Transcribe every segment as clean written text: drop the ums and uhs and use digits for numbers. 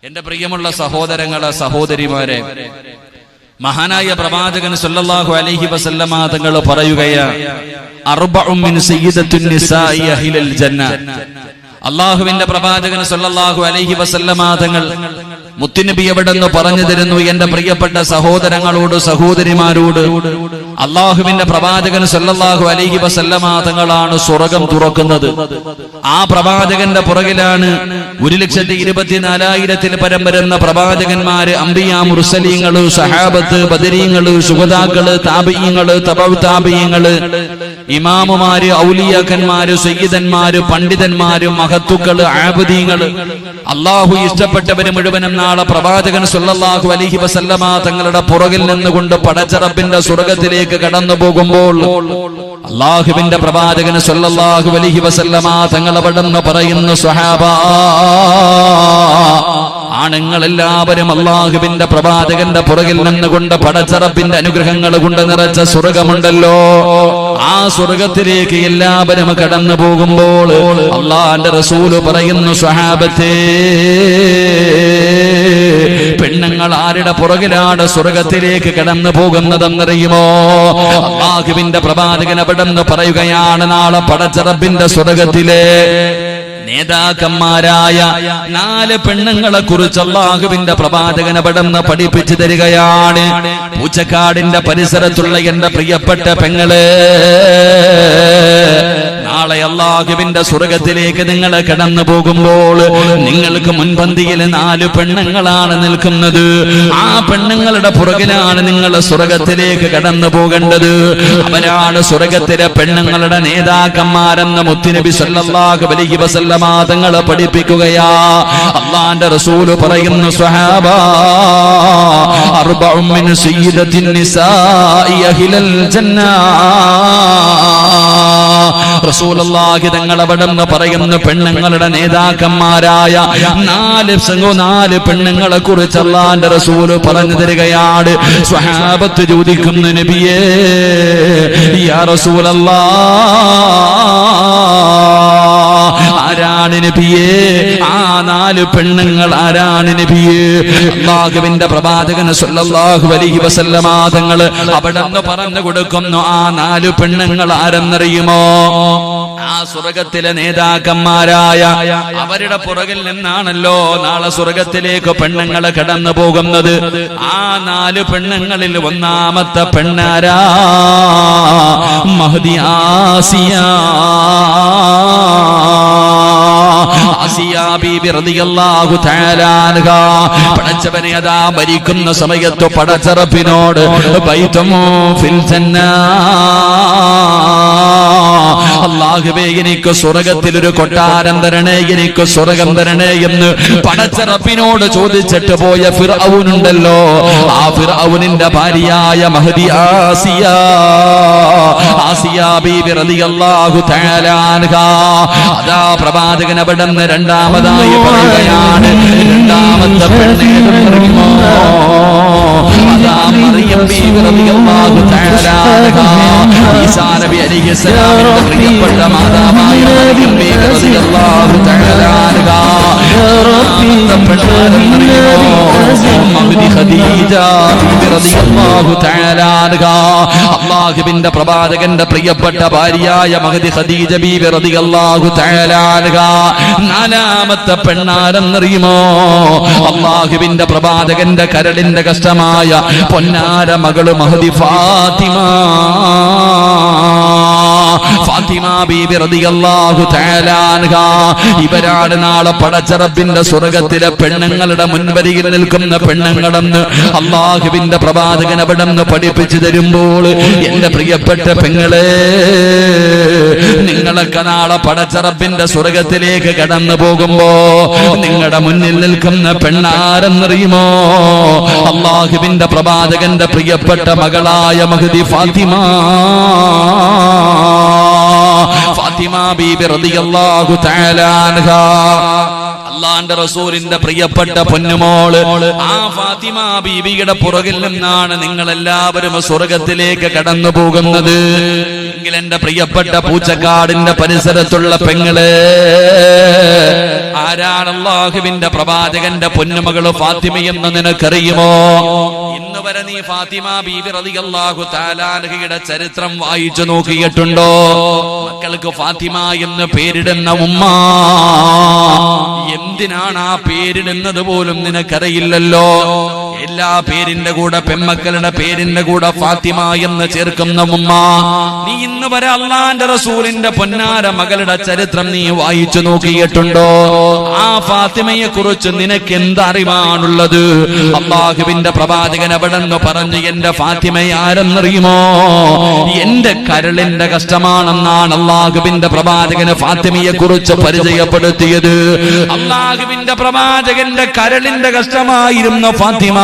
എന്റെ പ്രിയമുള്ള സഹോദരങ്ങളെ, സഹോദരിമാരെ, മഹാനായ പ്രവാചകൻ സല്ലല്ലാഹു അലൈഹി വസല്ലമ തങ്ങൾ പറയുകയാണ്, അർബഉം മിൻ സയ്യിദത്തുൻ നിസാഇ അഹ്ലിൽ ജന്ന. അല്ലാഹുവിന്റെ പ്രവാചകൻ സല്ലല്ലാഹു അലൈഹി വസല്ലമ തങ്ങൾ മുത്തുനബി എവിടെന്ന് പറഞ്ഞു തരുന്നു, എന്റെ പ്രിയപ്പെട്ട സഹോദരങ്ങളോട്, സഹോദരിമാരോട്, അല്ലാഹുവിന്റെ പ്രവാചകൻ സല്ലല്ലാഹു അലൈഹി വസല്ലമ തങ്ങളാണ് സ്വർഗ്ഗം തുറക്കുന്നത്. ആ പ്രവാചകന്റെ പുറകിലാണ് 1,24,000 പരം വരുന്ന പ്രവാചകന്മാര്, അംബിയാ, മുർസലീങ്ങള്, സഹാബത്ത്, ബദരീങ്ങള്, ശുഹദാക്കള്, താബിഈങ്ങള്, തബഉ താബിഈങ്ങള്, ഇമാമുമാര്, ഔലിയാക്കന്മാര്, സയ്യിദന്മാര്, പണ്ഡിതന്മാര്, മഹത്തുക്കള്, ആബിദീങ്ങള്, അല്ലാഹു ഇഷ്ടപ്പെട്ടവര് മുഴുവനും നാളെ പ്രവാചകൻ സല്ലല്ലാഹു അലൈഹി വസല്ലമ തങ്ങളുടെ പുറകിൽ നിന്നുകൊണ്ട് പടച്ച റബ്ബിന്റെ സ്വർഗ്ഗത്തിലേക്ക് കടന്നു പോകുമ്പോൾ അല്ലാഹുവിന്റെ പ്രവാചകൻ സല്ലല്ലാഹു അലൈഹി വസല്ലമ തങ്ങൾ അവിടെന്ന് പറയുന്നു, സ്വഹാബാ, ആണുങ്ങളെല്ലാവരും അല്ലാഹുവിന്റെ പ്രവാചകന്റെ പുറകിൽ നിന്നുകൊണ്ട് പടച്ച റബ്ബിന്റെ അനുഗ്രഹങ്ങൾ കൊണ്ട് നിറച്ച സ്വർഗ്ഗമുണ്ടല്ലോ, ആ സ്വർഗ്ഗത്തിലേക്ക് എല്ലാവരും കടന്നു പോകുമ്പോൾ അല്ലാഹുവിന്റെ റസൂല് പറയുന്നു, സ്വഹാബത്തേ, പെണ്ണുങ്ങൾ ആരുടെ പുറകിലാണ് സ്വർഗ്ഗത്തിലേക്ക് കടന്നു പോകുന്നതെന്നറിയുമോ? അല്ലാഹുവിന്റെ പ്രവാചകൻ അവിടെന്ന് പറയുകയാണ്, നാളെ പടച്ച റബ്ബിന്റെ സ്വർഗ്ഗത്തിലെ നേതാക്കന്മാരായ 4 പെണ്ണുങ്ങളെ കുറിച്ച് അല്ലാഹുവിന്റെ പ്രവാചകൻ അവിടെന്ന് പഠിപ്പിച്ചു തരികയാണ്. പൂച്ചക്കാടിന്റെ പരിസരത്തുള്ള എന്റെ പ്രിയപ്പെട്ട പെങ്ങളെ, നാളെ അല്ലാഹുവിന്റെ സ്വർഗ്ഗത്തിലേക്ക് നിങ്ങൾ കടന്നു പോകുമ്പോൾ നിങ്ങൾക്ക് മുൻപന്തിയിൽ 4 പെണ്ണുങ്ങളാണ് നിൽക്കുന്നത്. ആ പെണ്ണുങ്ങളുടെ പുറകിലാണ് നിങ്ങൾ സ്വർഗ്ഗത്തിലേക്ക് കടന്നു പോകേണ്ടത്. അവരാണ് സ്വർഗ്ഗത്തിലെ പെണ്ണുങ്ങളുടെ നേതാക്കന്മാരെന്ന് മുത്തുനബി സല്ലല്ലാഹു അലൈഹി വസല്ലമ തങ്ങളെ പഠിപ്പിക്കുകയാ. അല്ലാഹുവിന്റെ റസൂല് പറയുന്നു, സ്വഹാബാ, അർബഉം മിൻ സയ്യിദത്തിൻ നിസാഇ അഹ്ലിൽ ജന്ന. റസൂലുള്ളാഹി തങ്ങൾ അവിടെന്ന് പറയുന്ന പെണ്ണുങ്ങളുടെ നേതാക്കന്മാരായ 4 പെണ്ണുങ്ങളെ കുറിച്ച് അല്ലാഹുവിന്റെ റസൂല് പറഞ്ഞു തരികയാണ്. സ്വഹാബത്ത് ചോദിക്കുന്നു, നബിയേ, യാ റസൂലല്ലാഹ്, ആരാണ് നബിയേ? ആ 4 പെണ്ണുങ്ങൾ ആരാണ് നബിയേ? അല്ലാഹുവിന്റെ പ്രവാചകൻ സല്ലല്ലാഹു അലൈഹി വസല്ലമ തങ്ങൾ അവിടെന്ന് പറഞ്ഞു കൊടുക്കുന്നു, ആ 4 പെണ്ണുങ്ങൾ ആരെന്നറിയുമോ? ആ സ്വർഗ്ഗത്തിലെ നേതാക്കന്മാരായ അവരുടെ പുറകിൽ നിന്നാണല്ലോ നാളെ സ്വർഗ്ഗത്തിലേക്ക് പെണ്ണുങ്ങളെ കടന്നു പോകുന്നത്. ആ 4 പെണ്ണുങ്ങളിൽ ഒന്നാമത്തെ പെണ്ണാരാ? മഹ്ദി ആസിയ. ആസിയ ബീബി റളിയല്ലാഹു തആല അൻഹാ പടച്ചവനെ അതാ മരിക്കുന്ന സമയത്ത് പടച്ച റബ്ബിനോട്, ബൈതും ഫിൽ ജന്ന, അല്ലാഹുവേ, എനിക്ക് സ്വർഗ്ഗത്തിൽ ഒരു കൊട്ടാരം തരണേ, എനിക്ക് സ്വർഗ്ഗം തരണേ എന്ന് പടച്ച റബ്ബിനോട് ചോദിച്ചിട്ട് പോയ ഫിർഔനുണ്ടല്ലോ, ആ ഫിർഔനിന്റെ ഭാര്യയായ മഹ്ദി ആസിയ, ആസിയ ബീബി റളിയല്ലാഹു തആല അൻഹാ അതാ പ്രവാചകൻ അവിടെന്ന് രണ്ടാമതായി പറയുകയാണ്, രണ്ടാമത്തെ പെണ്ണേതെന്നറിയുമോ? അതാ മറിയം ബീബി റളിയല്ലാഹു തആല അൻഹാ, ഈസാ നബി അലൈഹിസ്സലാമിന്റെ പ്രിയപ്പെട്ട മാതാവായ മറിയം ബീബി റളിയല്ലാഹു തആല അൻഹാ. മഹ്ദി ഖദീജ ബീബി റളിയല്ലാഹു തആല അൻഹാ, അല്ലാഹുവിന്റെ പ്രവാചകന്റെ പ്രിയപ്പെട്ട ഭാര്യയായ മഹ്ദി ഖദീജ ബീബി റളിയല്ലാഹു തആല അൻഹാ. 4ാമത്തെ പെണ്ണാരെന്നറിയുമോ? അല്ലാഹുവിന്റെ പ്രവാചകന്റെ കരളിന്റെ കഷ്ടമായ പൊന്നാര മകള് മഹ്ദി ഫാത്തിമ. ഫാത്തിമ ബീബി റളിയല്ലാഹു തആല അൻഹാ. ഇവരാണ് നാളെ പടച്ച റബ്ബിന്റെ സ്വർഗ്ഗത്തിലെ പെണ്ണുങ്ങളുടെ മുൻവരിയിൽ നിൽക്കുന്ന പെണ്ണുങ്ങളെന്ന് അല്ലാഹുവിന്റെ പ്രവാചകൻ അവിടെന്ന് പഠിപ്പിച്ചു തരുമ്പോൾ, എന്റെ പ്രിയപ്പെട്ട പെങ്ങളെ, നിങ്ങളൊക്കെ നാളെ പടച്ച റബ്ബിന്റെ സ്വർഗ്ഗത്തിലേക്ക് കടന്നു പോകുമ്പോ നിങ്ങളുടെ മുന്നിൽ നിൽക്കുന്ന പെണ്ണാരെന്നറിയുമോ? അല്ലാഹുവിന്റെ പ്രവാചകന്റെ പ്രിയപ്പെട്ട മകളായ മഹ്ദി ഫാത്തിമ. ഫാത്തിമ ബീബി റളിയല്ലാഹു തആല അൻഹാ, അല്ലാഹുവിന്റെ റസൂലിന്റെ പ്രിയപ്പെട്ട പൊന്നുമോള്. ആ ഫാത്തിമ ബീബിയുടെ പുറകിൽ നിന്നാണ് നിങ്ങൾ എല്ലാവരും സ്വർഗ്ഗത്തിലേക്ക് കടന്നു പോകുന്നത്. എങ്കിൽ എന്റെ പ്രിയപ്പെട്ട പൂച്ചക്കാടിന്റെ പരിസരത്തുള്ള പെങ്ങള്, ആരാണ് അല്ലാഹുവിന്റെ പ്രവാചകന്റെ പൊന്നുമകള് ഫാത്തിമയെന്ന് നിനക്കറിയുമോ? ഇന്ന് വരെ നീ ഫാത്തിമ ബീബി റളിയല്ലാഹു തആല അൻഹയുടെ ചരിത്രം വായിച്ചു നോക്കിയിട്ടുണ്ടോ? മക്കൾക്ക് ഫാത്തിമ എന്ന് പേരിടുന്ന ഉമ്മ എന്തിനാണ് ആ പേരിടുന്നത് പോലും നിനക്കറിയില്ലല്ലോ. എല്ലാ പേരിന്റെ കൂടെ പെമ്മക്കളുടെ പേരിന്റെ കൂടെ ഫാത്തിമ എന്ന് ചേർക്കുന്ന ഉമ്മ, നീ ഇന്ന് വരെ അള്ളാന്റെ റസൂലിന്റെ പൊന്നാര മകളുടെ ചരിത്രം നീ വായിച്ചു നോക്കിയിട്ടുണ്ടോ? ആ ഫാത്തിമയെ കുറിച്ച് നിനക്ക് എന്തറിവാണുള്ളത്? അല്ലാഹുവിന്റെ പ്രവാചകൻ അവിടെന്ന് പറഞ്ഞു, എന്റെ ഫാത്തിമ ആരെന്നറിയുമോ? എന്റെ കരളിന്റെ കഷ്ടമാണെന്നാണ് അല്ലാഹുവിന്റെ പ്രവാചകന് ഫാത്തിമയെ കുറിച്ച് പരിചയപ്പെടുത്തിയത്. അല്ലാഹുവിന്റെ പ്രവാചകന്റെ കരളിന്റെ കഷ്ടമായിരുന്ന ഫാത്തിമ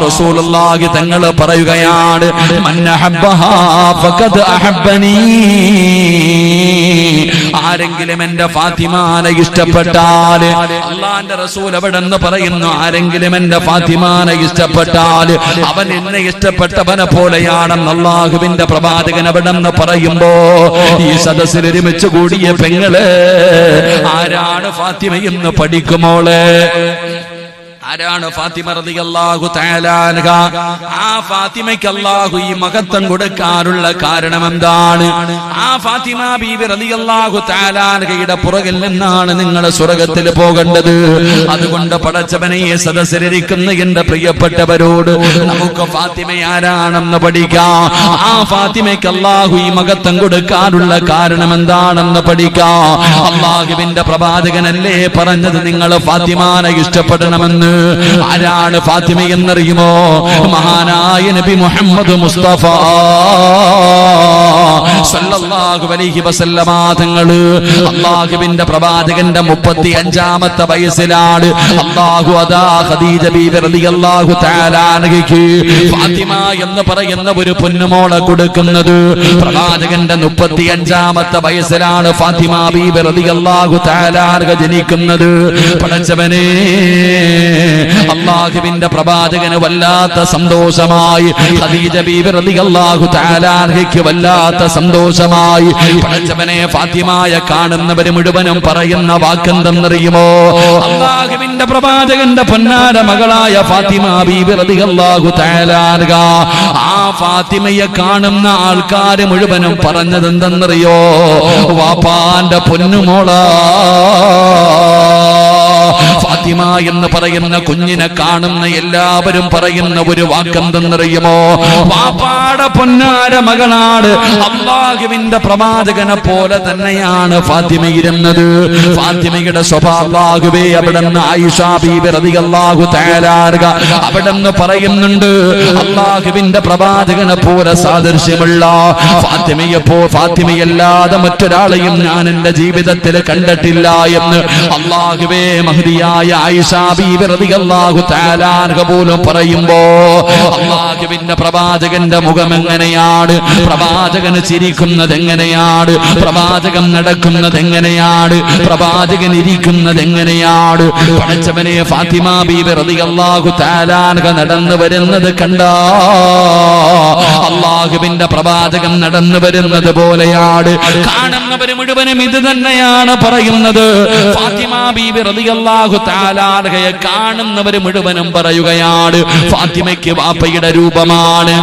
റസൂലുള്ളാഹി തങ്ങൾ പറയുകയാണ്, മൻ അഹബ്ബഹാ ഫഖദ് അഹബ്ബനി. ആരെങ്കിലും എന്റെ ഫാത്തിമാനെ ഇഷ്ടപ്പെട്ടാൽ, അല്ലാഹുവിന്റെ റസൂൽ അവിടെന്ന് പറയുന്നു, ആരെങ്കിലും എന്റെ ഫാത്തിമാനെ ഇഷ്ടപ്പെട്ടാൽ അവൻ എന്നെ ഇഷ്ടപ്പെട്ടവനെ പോലെയാണെന്ന് അല്ലാഹുവിന്റെ പ്രവാചകൻ അവിടെന്ന് പറയുമ്പോ, ഈ സദസ്സിൽ ഒരുമിച്ച് കൂടിയ പെങ്ങള്, ആരാണ് ഫാത്തിമയെന്ന് പഠിക്കുമോളെ? ആരാണ് ഫാത്തിമ റളിയല്ലാഹു തആല അൻഹ? ആ ഫാത്തിമയ്ക്ക് അല്ലാഹു ഈ മഹത്വം കൊടുക്കാനുള്ള കാരണം എന്താണ്? ആ ഫാത്തിമ ബീബി റളിയല്ലാഹു തആല അൻഹയുടെ പുറകിൽ നിന്നാണ് നിങ്ങൾ സ്വർഗ്ഗത്തിൽ പോകേണ്ടത്. അതുകൊണ്ട് പടച്ചവനെ, ഈ സദസ്സിലിരിക്കുന്ന എന്റെ പ്രിയപ്പെട്ടവരോട് നമുക്ക് ഫാത്തിമ ആരാണെന്ന് പഠിക്കാം. ആ ഫാത്തിമയ്ക്ക് അല്ലാഹു ഈ മഹത്വം കൊടുക്കാനുള്ള കാരണം എന്താണെന്ന് പഠിക്കാം. അല്ലാഹുവിന്റെ പ്രവാചകനല്ലേ പറഞ്ഞത് നിങ്ങൾ ഫാത്തിമാനെ ഇഷ്ടപ്പെടണമെന്ന്? ആരാണ് ഫാത്തിമ എന്നറിയുമോ? മഹാനായ നബി മുഹമ്മദ് മുസ്തഫ സല്ലല്ലാഹു അലൈഹി വസല്ലമ തങ്ങള് അല്ലാഹുവിന്റെ പ്രവാചകന്റെ 35ാമത്തെ വയസ്സിലാണ് അല്ലാഹു അതാ ഖദീജ ബീബി റളിയല്ലാഹു തആല അൻഹയ്ക്ക് ഫാത്തിമ എന്ന് പറയുന്ന ഒരു പൊന്നുമോളെ കൊടുക്കുന്നത്. പ്രവാചകന്റെ 35ാമത്തെ വയസ്സിലാണ് ഫാത്തിമ ബീബി റളിയല്ലാഹു തആല അൻഹ ജനിക്കുന്നത്. പടച്ചവനെ, അല്ലാഹുവിന്റെ പ്രവാചകന് വല്ലാത്ത സന്തോഷമായി, ഖദീജ ബീബി റളിയല്ലാഹു തആല അൻഹയ്ക്ക് വല്ലാത്ത സന്തോഷമായി. പടച്ചവനെ, ഫാത്തിമയെ കാണുന്നവര് മുഴുവനും പറയുന്ന വാക്കെന്തെന്നറിയുമോ? അല്ലാഹുവിന്റെ പ്രവാചകന്റെ പൊന്നാര മകളായ ഫാത്തിമ ബീബി റളിയല്ലാഹു തആല അൻഹ, ആ ഫാത്തിമയെ കാണുന്ന ആൾക്കാര് മുഴുവനും പറഞ്ഞത് എന്തെന്നറിയോ? വാപ്പാന്റെ പൊന്നുമോളാ. ഫാത്തിമ എന്ന് പറയുന്ന കുഞ്ഞിനെ കാണുന്ന എല്ലാവരും പറയുന്ന ഒരു വാക്കെന്തെന്നറിയുമോ? വാപ്പാടെ പൊന്നാര മകളാണ്. അല്ലാഹുവിന്റെ പ്രവാചകനെ പോലെ തന്നെയാണ് ഫാത്തിമ ഇരുന്നത്. ഫാത്തിമയുടെ സ്വഭാവം അല്ലാഹുവേ, അവിടുന്ന് ആയിഷ ബീബി റളിയല്ലാഹു തആല അൻഹ അവിടുന്ന് പറയുന്നുണ്ട്, അല്ലാഹുവിന്റെ പ്രവാചകനെ പോലെ സാദൃശ്യമുള്ള ഫാത്തിമയല്ലാതെ മറ്റൊരാളെയും ഞാൻ എന്റെ ജീവിതത്തിൽ കണ്ടിട്ടില്ല എന്ന് അല്ലാഹുവേ മഹദിയായ ആയിഷ ബീബി റളിയല്ലാഹു തആല അൻഹ പോലും പറയുമ്പോ, അല്ലാഹുവിന്റെ പ്രവാചകന്റെ മുഖം എങ്ങനെയാണ്? പ്രവാചകന് ചിരിക്കുന്നത് എങ്ങനെയാണ്? പ്രവാചകൻ നടക്കുന്നത് എങ്ങനെയാണ്? പ്രവാചകൻ ഇരിക്കുന്നത് എങ്ങനെയാണ്? പടച്ചവനെ, ഫാത്തിമ ബീബി റളിയല്ലാഹു തആല അൻഹ നടന്നു വരുന്നത് കണ്ടാ അല്ലാഹുവിന്റെ പ്രവാചകൻ നടന്നു വരുന്നത് പോലെയാണ്. കാണുന്നവര് മുഴുവനും ഇത് തന്നെയാണ് പറയുന്നത്. ഫാത്തിമ ബീബി റളിയല്ലാഹു തആല അൻഹയെ കാണുന്നവര് മുഴുവനും പറയുകയാണ്, ഫാത്തിമയ്ക്ക് വാപ്പയുടെ രൂപമാണ്,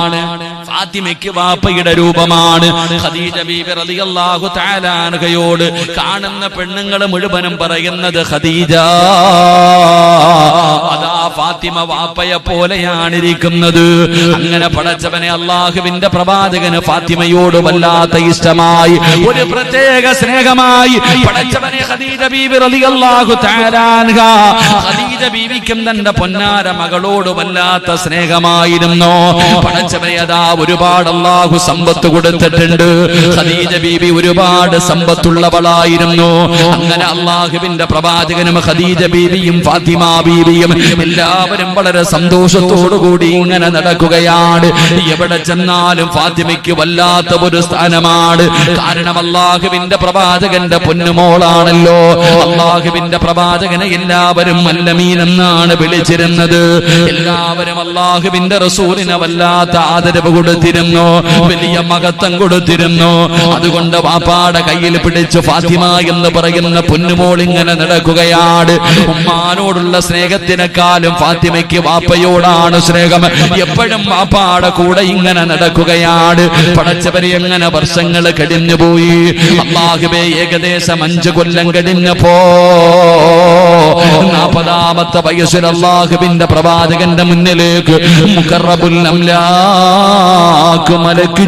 ഫാത്തിമയ്ക്ക് വാപ്പയുടെ രൂപമാണ്. ഖദീജ ബീബി റളിയല്ലാഹു തആല അൻഹയോട് കാണുന്ന പെണ്ണുങ്ങൾ മുഴുവനും പറയുന്നത്, ഖദീജ അതാ ഫാത്തിമ വാപ്പയെ പോലെയാണ് ഇരിക്കുന്നത്. അങ്ങനെ പടച്ചവനെ, അല്ലാഹുവിന്റെ പ്രവാചകന് ഫാത്തിമയോട് വല്ലാത്ത ഇഷ്ടമായി, ഒരു പ്രത്യേക സ്നേഹമായി. പടച്ചവനെ, ഖദീജ ബീബി റളിയല്ലാഹു തആല അൻഹ, ഖദീജ ബീവിക്കും തന്റെ പൊന്നാര മകളോട് വല്ലാത്ത സ്നേഹമായിരുന്നു. പടച്ചവനെ, അതാ ഒരുപാട് അല്ലാഹു സമ്പത്ത് കൊടുത്തിട്ടുണ്ട്. ഖദീജ ബീബി ഒരുപാട് സമ്പത്തുള്ളവളായിരുന്നു. അങ്ങനെ അല്ലാഹുവിന്റെ പ്രവാചകനും ഖദീജ ബീവിയും ഫാത്തിമ ബീവിയും എല്ലാ എല്ലാവരും വളരെ സന്തോഷത്തോടുകൂടി ഇങ്ങനെ നടക്കുകയാണ്. എവിടെ ചെന്നാലും ഫാത്തിമയ്ക്ക് വല്ലാത്ത ഒരു സ്ഥാനമാണ്. കാരണം അല്ലാഹുവിന്റെ പ്രവാചകന്റെ പൊന്നുമോളാണല്ലോ. അല്ലാഹുവിന്റെ പ്രവാചകനെ എല്ലാവരും അല്ലമീൻ എന്നാണ് വിളിച്ചിരുന്നത്. എല്ലാവരും അല്ലാഹുവിന്റെ റസൂലിനെ വല്ലാത്ത ആദരവ് കൊടുത്തിരുന്നു, വലിയ മഹത്വം കൊടുത്തിരുന്നു. അതുകൊണ്ട് വാപ്പാടെ കയ്യിൽ പിടിച്ച് ഫാത്തിമ എന്ന് പറയുന്ന പൊന്നുമോൾ ഇങ്ങനെ നടക്കുകയാണ്. ഉമ്മാനോടുള്ള സ്നേഹത്തിനെക്കാളും ഫാത്തിമയ്ക്ക് വാപ്പയോടാണ് സ്നേഹം. എപ്പോഴും വാപ്പാടെ കൂടെ ഇങ്ങനെ നടക്കുകയാണ്. പടച്ചവരെ എങ്ങനെ വർഷങ്ങൾ കഴിഞ്ഞുപോയി. അല്ലാഹുവേ, ഏകദേശം 5 കൊല്ലം കഴിഞ്ഞപ്പോ 40ാമത്തെ വയസ്സിൽ അല്ലാഹുവിന്റെ പ്രവാചകന്റെ മുന്നിലേക്ക് മുഖറബുൽ അംലാക്ക് മലക്ക്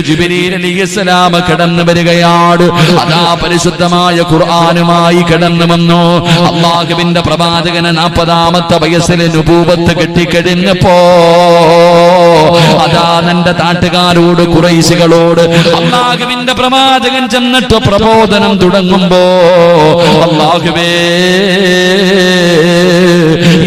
ജിബ്രീൽ അലൈഹിസ്സലാം കടന്നു വരികയാണ്. അതാ പരിശുദ്ധമായ ഖുർആനുമായി കടന്നു വന്നു. അല്ലാഹുവിന്റെ പ്രവാചകന് 40ാമത്തെ വയസ്സിൽ നുബൂവത്ത് കെട്ടിക്കഴിഞ്ഞപ്പോ അതാ തന്റെ നാട്ടുകാരോട് ഖുറൈശികളോട് അല്ലാഹുവിന്റെ പ്രവാചകൻ ചെന്നിട്ട് പ്രബോധനം തുടങ്ങുമ്പോ, അല്ലാഹുവേ,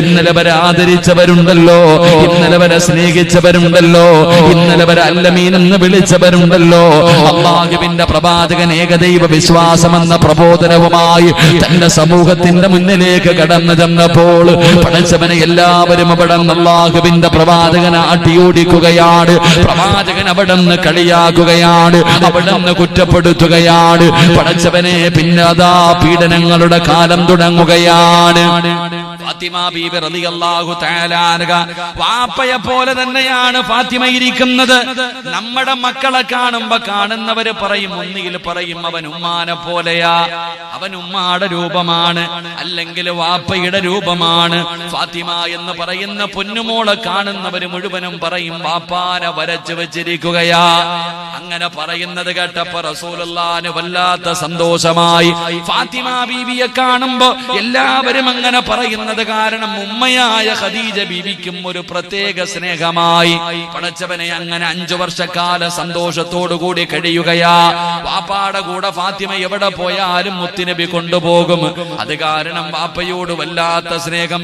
ഇന്നലെ വരെ ആദരിച്ചവരുണ്ടല്ലോ, ഇന്നലെ വരെ സ്നേഹിച്ചവരുണ്ടല്ലോ, ഇന്നലെ വരെ അല്ലമീൻ എന്ന് വിളിച്ചവരുണ്ടല്ലോ. അല്ലാഹുവിന്റെ പ്രവാചകൻ ഏകദൈവ വിശ്വാസമെന്ന പ്രബോധനവുമായി തന്റെ സമൂഹത്തിന്റെ മുന്നിലേക്ക് കടന്നു ചെന്നപ്പോൾ പഠിച്ചവനെ എല്ലാവരും അവിടെ നിന്ന് അല്ലാഹുവിന്റെ പ്രവാചകനെ ആട്ടിയോടിക്കുകയാണ്. പ്രവാചകൻ അവിടെ നിന്ന് കളിയാക്കുകയാണ്, അവിടെ നിന്ന് കുറ്റപ്പെടുത്തുകയാണ്. പഠിച്ചവനെ പിന്നെ അതാ പീഡനങ്ങളുടെ കാലം തുടങ്ങുകയാണ്. ഫാത്തിമ ബീബി റളിയല്ലാഹു തആല അൻഹ വാപ്പയെ പോലെ തന്നെയാണ് ഫാത്തിമ ഇരിക്കുന്നത്. നമ്മുടെ മക്കളെ കാണുമ്പോ കാണുന്നവര് പറയും, ഒന്നുകിൽ പറയും അവൻ ഉമ്മാനെ പോലെയാ, അവൻ ഉമ്മാടെ രൂപമാണ്, അല്ലെങ്കിൽ വാപ്പയുടെ രൂപമാണ്. ഫാത്തിമ എന്ന് പറയുന്ന പൊന്നുമോളെ കാണുന്നവര് മുഴുവനും പറയും വാപ്പാനെ വരച്ചു വെച്ചിരിക്കുകയാ. അങ്ങനെ പറയുന്നത് കേട്ടപ്പോ റസൂലുള്ളാഹിന് വല്ലാത്ത സന്തോഷമായി. ഫാത്തിമ ബീവിയെ കാണുമ്പോ എല്ലാവരും അങ്ങനെ പറയുന്നത് കാരണം ഉമ്മയായ ഖദീജ ബീവിക്കും ഒരു പ്രത്യേക സ്നേഹമായി. പടച്ചവനെ അങ്ങനെ 5 വർഷക്കാലം സന്തോഷത്തോടുകൂടി കഴിയുകയാ. വാപ്പാടെ കൂടെ ഫാത്തിമ എവിടെ പോയാലും മുത്തുനബി കൊണ്ടുപോകും. അത് കാരണം വാപ്പയോട് വല്ലാത്ത സ്നേഹം.